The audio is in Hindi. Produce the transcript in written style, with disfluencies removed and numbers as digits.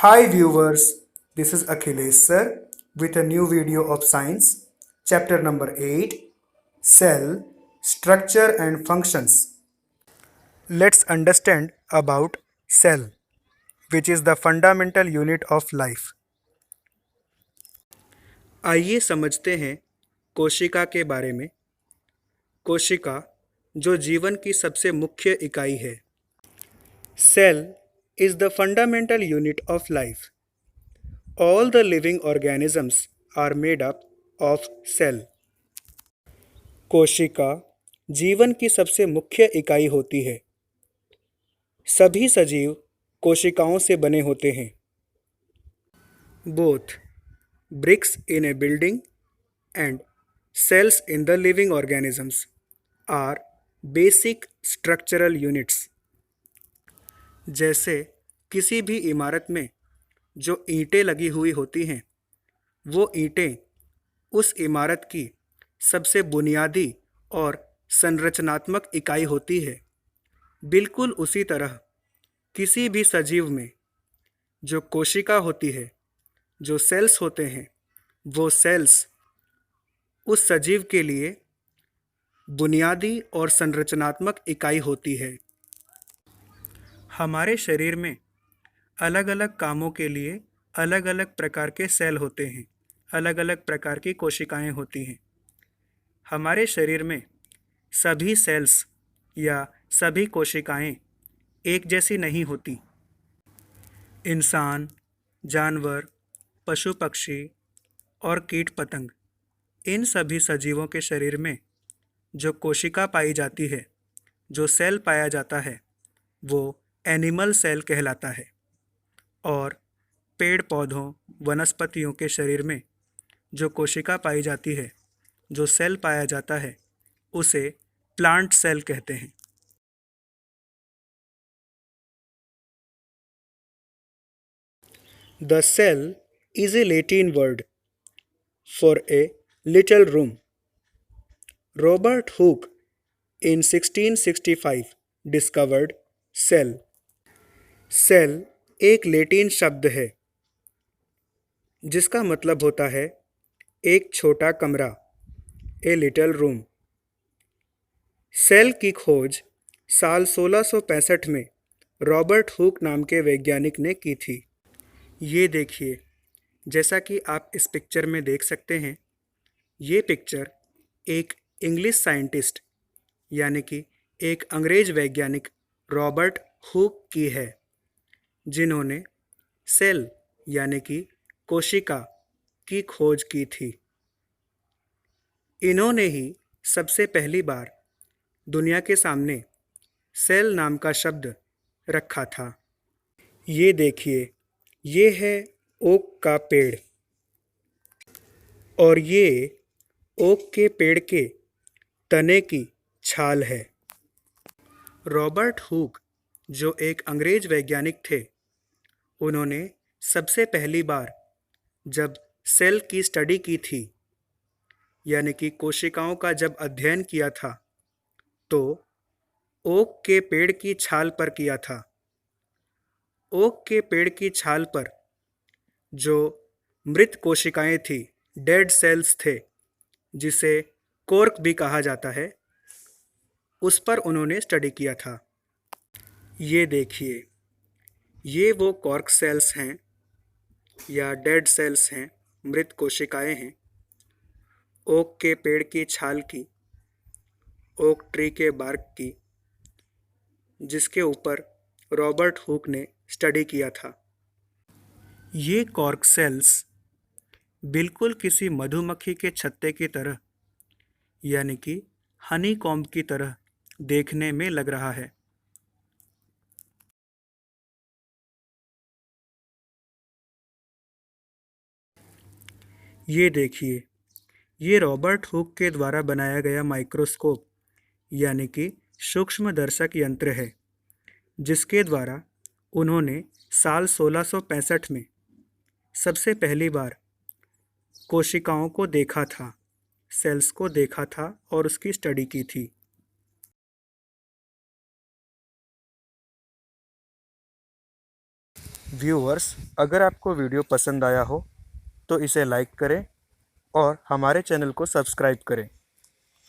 Hi viewers, this is Akhilesh sir with a new video of science, chapter number 8, Cell, Structure and Functions. Let's understand about cell, which is the fundamental unit of life. आइए समझते हैं कोशिका के बारे में। कोशिका जो जीवन की सबसे मुख्य इकाई है। Cell is the fundamental unit of life. All the living organisms are made up of cell. कोशिका जीवन की सबसे मुख्य इकाई होती है। सभी सजीव कोशिकाओं से बने होते हैं। Both bricks in a building and cells in the living organisms are basic structural units. जैसे किसी भी इमारत में जो ईंटें लगी हुई होती हैं, वो ईंटें उस इमारत की सबसे बुनियादी और संरचनात्मक इकाई होती है। बिल्कुल उसी तरह किसी भी सजीव में जो कोशिका होती है, जो सेल्स होते हैं, वो सेल्स उस सजीव के लिए बुनियादी और संरचनात्मक इकाई होती है। हमारे शरीर में अलग अलग कामों के लिए अलग अलग प्रकार के सेल होते हैं, अलग अलग प्रकार की कोशिकाएं होती हैं। हमारे शरीर में सभी सेल्स या सभी कोशिकाएं एक जैसी नहीं होती। इंसान, जानवर, पशु पक्षी और कीट पतंग, इन सभी सजीवों के शरीर में जो कोशिका पाई जाती है, जो सेल पाया जाता है, वो एनिमल सेल कहलाता है। और पेड़ पौधों, वनस्पतियों के शरीर में जो कोशिका पाई जाती है, जो सेल पाया जाता है, उसे प्लांट सेल कहते हैं। The cell is a Latin word for a little room. Robert Hooke in 1665 discovered cell. Cell एक लैटिन शब्द है जिसका मतलब होता है एक छोटा कमरा, ए लिटिल रूम। सेल की खोज साल 1665 में रॉबर्ट हुक नाम के वैज्ञानिक ने की थी। ये देखिए, जैसा कि आप इस पिक्चर में देख सकते हैं, ये पिक्चर एक इंग्लिश साइंटिस्ट यानी कि एक अंग्रेज वैज्ञानिक रॉबर्ट हुक की है, जिन्होंने सेल यानी कि कोशिका की खोज की थी। इन्होंने ही सबसे पहली बार दुनिया के सामने सेल नाम का शब्द रखा था। ये देखिए, ये है ओक का पेड़ और ये ओक के पेड़ के तने की छाल है। रॉबर्ट हुक जो एक अंग्रेज वैज्ञानिक थे, उन्होंने सबसे पहली बार जब सेल की स्टडी की थी, यानी कि कोशिकाओं का जब अध्ययन किया था, तो ओक के पेड़ की छाल पर किया था। ओक के पेड़ की छाल पर जो मृत कोशिकाएं थी, डेड सेल्स थे, जिसे कोर्क भी कहा जाता है, उस पर उन्होंने स्टडी किया था। ये देखिए, ये वो कॉर्क सेल्स हैं या डेड सेल्स हैं, मृत कोशिकाएं हैं ओक के पेड़ की छाल की, ओक ट्री के बार्क की, जिसके ऊपर रॉबर्ट हुक ने स्टडी किया था। ये कॉर्क सेल्स बिल्कुल किसी मधुमक्खी के छत्ते की तरह यानी कि हनी कॉम्ब की तरह देखने में लग रहा है। ये देखिए, ये रॉबर्ट हुक के द्वारा बनाया गया माइक्रोस्कोप यानी कि सूक्ष्मदर्शक यंत्र है, जिसके द्वारा उन्होंने साल 1665 में सबसे पहली बार कोशिकाओं को देखा था, सेल्स को देखा था और उसकी स्टडी की थी। व्यूअर्स, अगर आपको वीडियो पसंद आया हो तो इसे लाइक करें और हमारे चैनल को सब्सक्राइब करें।